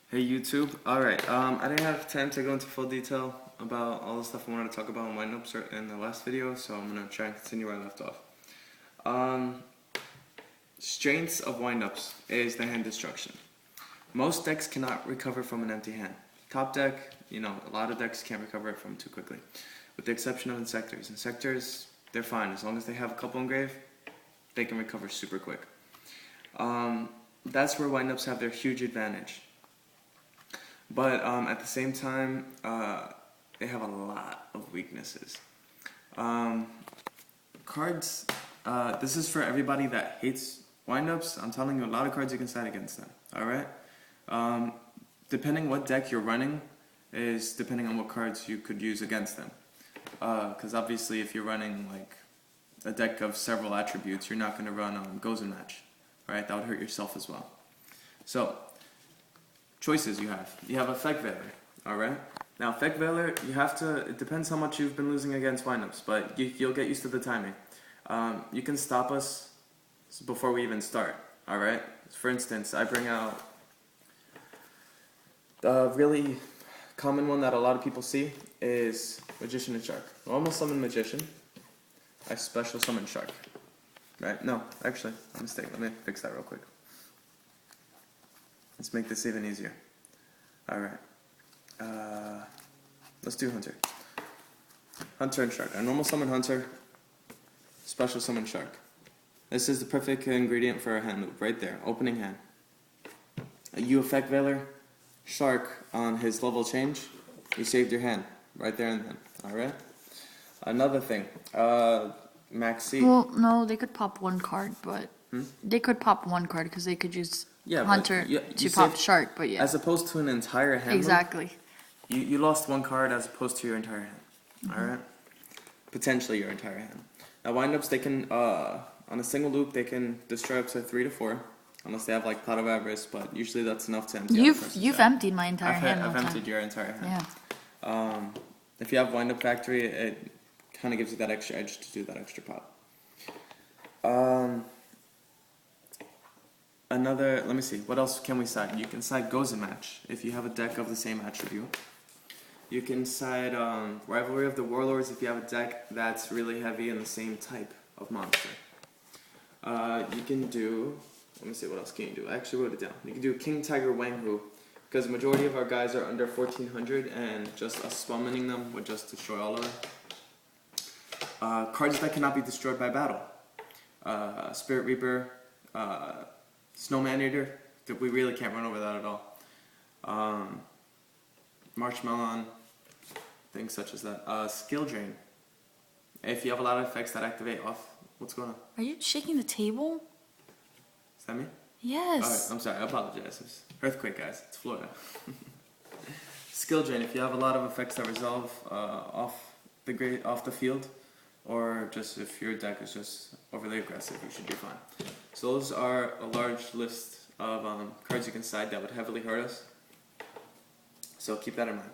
Hey YouTube. Alright, I didn't have time to go into full detail about all the stuff I wanted to talk about in windups in the last video, so I'm going to try and continue where I left off. Strengths of windups is the hand destruction. Most decks cannot recover from an empty hand. Top deck, a lot of decks can't recover it from too quickly, with the exception of Insectors. Insectors, they're fine. As long as they have a couple engraved, they can recover super quick. That's where windups have their huge advantage. But at the same time, they have a lot of weaknesses. Cards, this is for everybody that hates windups. I'm telling you, a lot of cards you can side against them. Alright? Depending what deck you're running is depending on what cards you could use against them. Because obviously if you're running like a deck of several attributes, you're not going to run Goes and Match. Right? That would hurt yourself as well. So, choices you have. You have Effect Veiler, alright? Now Effect Veiler, it depends how much you've been losing against windups, but you'll get used to the timing. You can stop us before we even start, alright? For instance, I bring out the really common one that a lot of people see is Magician and Shark. Normal summon Magician, I special summon Shark. Right? No, actually, I'm mistaken. Let me fix that real quick. Let's make this even easier. Alright. Let's do Hunter. Hunter and Shark. I normal summon Hunter, special summon Shark. This is the perfect ingredient for a hand loop, right there. Opening hand. You Effect Veiler, Shark on his level change, you saved your hand. Right there and then. Alright? Another thing. Maxi. Well, no, they could pop one card, but they could pop one card because they could use Hunter to pop Shark, but yeah. As opposed to an entire hand. Exactly. Loop, you lost one card as opposed to your entire hand. Alright? Potentially your entire hand. Now windups, they can, on a single loop, they can destroy up to 3 to 4. Unless they have like Pot of Avarice, but usually that's enough to empty You've emptied my entire hand. I've emptied your entire hand. Yeah. If you have Windup Factory, it kind of gives you that extra edge to do that extra pop. Let me see, what else can we side? You can side Goes and Match if you have a deck of the same attribute. You can side Rivalry of the Warlords if you have a deck that's really heavy in the same type of monster. You can do, let me see, what else can you do? I actually wrote it down. You can do King Tiger Wang Hu, because the majority of our guys are under 1400 and just us summoning them would just destroy all of them. Cards that cannot be destroyed by battle. Spirit Reaper, Snowman Eater, we really can't run over that at all. Marshmallow, things such as that. Skill Drain. If you have a lot of effects that activate off, what's going on? Are you shaking the table? Is that me? Yes. Alright, I'm sorry, I apologize. It's earthquake, guys. It's Florida. Skill Drain. If you have a lot of effects that resolve off the field, or just if your deck is just overly aggressive, you should be fine. So those are a large list of cards you can side that would heavily hurt us. So keep that in mind.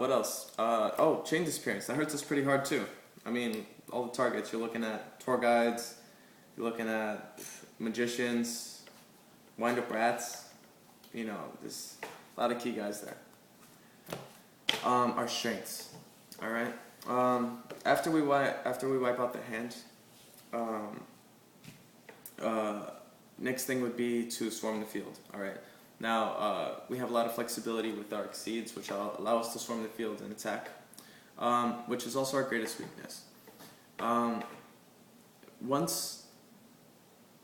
What else? Oh, Chain Disappearance. That hurts us pretty hard too. I mean, all the targets. You're looking at Tour Guides, you're looking at Magicians, Wind-Up Rats. There's a lot of key guys there. Our strengths. Alright? After we wipe out the hand, next thing would be to swarm the field. Alright. Now, we have a lot of flexibility with our Exceeds, which allow us to swarm the field and attack, which is also our greatest weakness. Once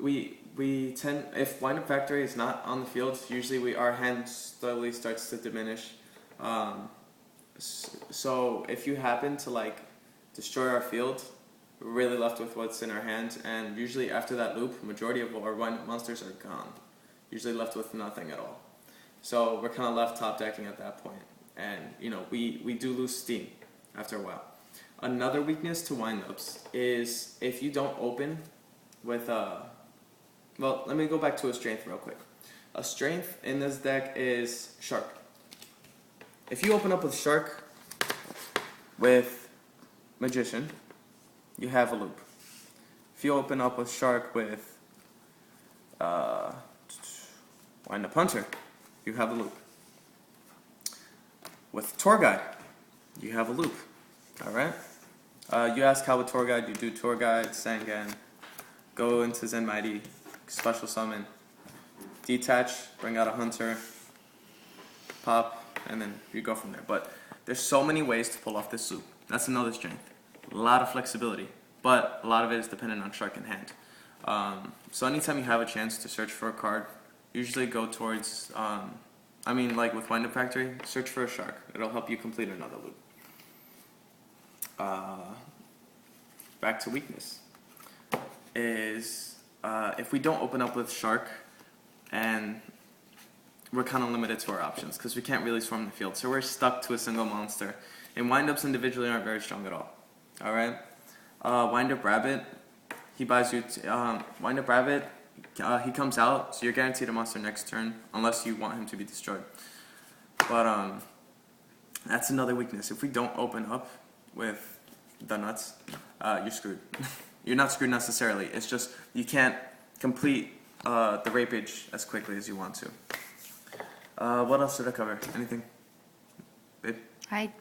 if Wind-Up Factory is not on the field, usually our hand slowly starts to diminish. So if you happen to destroy our field, we're really left with what's in our hand, and usually after that loop, majority of our wind-up monsters are gone. Usually left with nothing at all. So we're kind of left top decking at that point, and we do lose steam after a while. Another weakness to windups is if you don't open with well, let me go back to a strength real quick. A strength in this deck is Shark. If you open up with Shark with Magician, you have a loop. If you open up with Shark with Wind-Up Hunter, you have a loop. With tour guide, you have a loop. All right. You ask how with tour guide, you do tour guide, Sangan, go into Zen Mighty, special summon, detach, bring out a hunter, pop, and then you go from there. But there's so many ways to pull off this loop. That's another strength. A lot of flexibility, but a lot of it is dependent on shark in hand. So anytime you have a chance to search for a card, usually go towards, like with Wind Up Factory, search for a shark. It'll help you complete another loop. Back to weakness. Is if we don't open up with shark, and we're kind of limited to our options because we can't really swarm the field. So we're stuck to a single monster. And wind-ups individually aren't very strong at all. Alright? Wind-up rabbit, he buys you, wind-up rabbit, he comes out, so you're guaranteed a monster next turn, unless you want him to be destroyed. But, that's another weakness. If we don't open up with the nuts, you're screwed. You're not screwed necessarily, it's just you can't complete the rapage as quickly as you want to. What else did I cover? Anything? Babe? I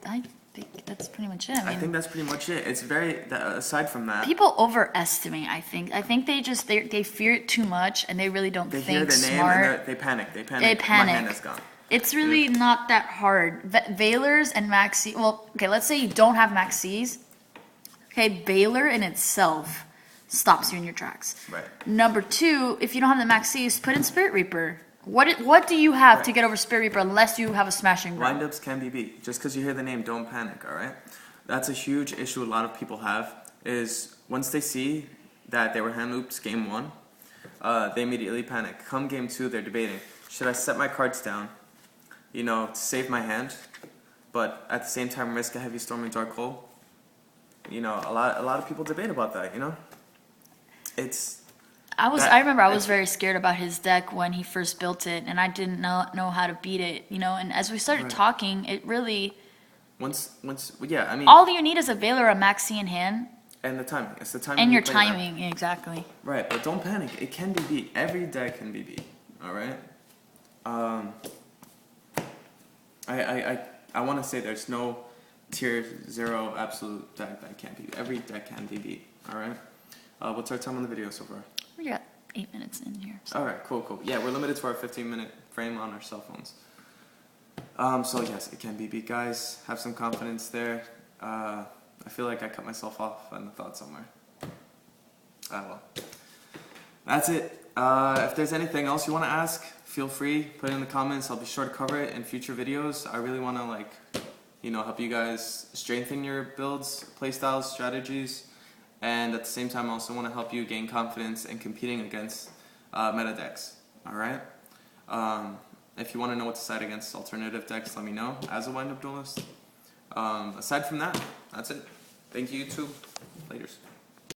think that's pretty much it. I think that's pretty much it. It's very, aside from that. People overestimate, I think. I think they fear it too much and they really don't think smart. They hear the name and they panic. They panic. My hand is gone. It's really not that hard. Veilers and Maxi, well, okay, let's say you don't have Maxis. Okay, Veiler in itself stops you in your tracks. Right. Number two, if you don't have the Maxis, put in Spirit Reaper. What do you have to get over Spirit Reaper unless you have a smashing ground? Wind-ups can be beat. Just because you hear the name, don't panic, alright? That's a huge issue a lot of people have, is once they see that they were hand looped game 1, they immediately panic. Come game 2, they're debating, should I set my cards down, to save my hand, but at the same time risk a heavy storm and dark hole? A lot of people debate about that, It's... I remember I was very scared about his deck when he first built it, and I didn't know how to beat it, and as we started talking, it really... All you need is a Veiler or a Maxi in hand. And the timing. It's the timing. And your timing, exactly. Right, but don't panic. It can be beat. Every deck can be beat, alright? I want to say there's no tier 0 absolute deck that can't be beat. Every deck can be beat, alright? What's our time on the video so far? We got 8 minutes in here. So. Alright, cool. Yeah, we're limited to our 15-minute frame on our cell phones. So yes, it can be beat, guys. Have some confidence there. I feel like I cut myself off on the thought somewhere. Well. That's it. If there's anything else you want to ask, feel free. Put it in the comments. I'll be sure to cover it in future videos. I really want to help you guys strengthen your builds, playstyles, strategies. And at the same time, I also want to help you gain confidence in competing against meta decks. Alright? If you want to know what to side against alternative decks, let me know as a wind-up duelist. Aside from that, that's it. Thank you, YouTube. Laters.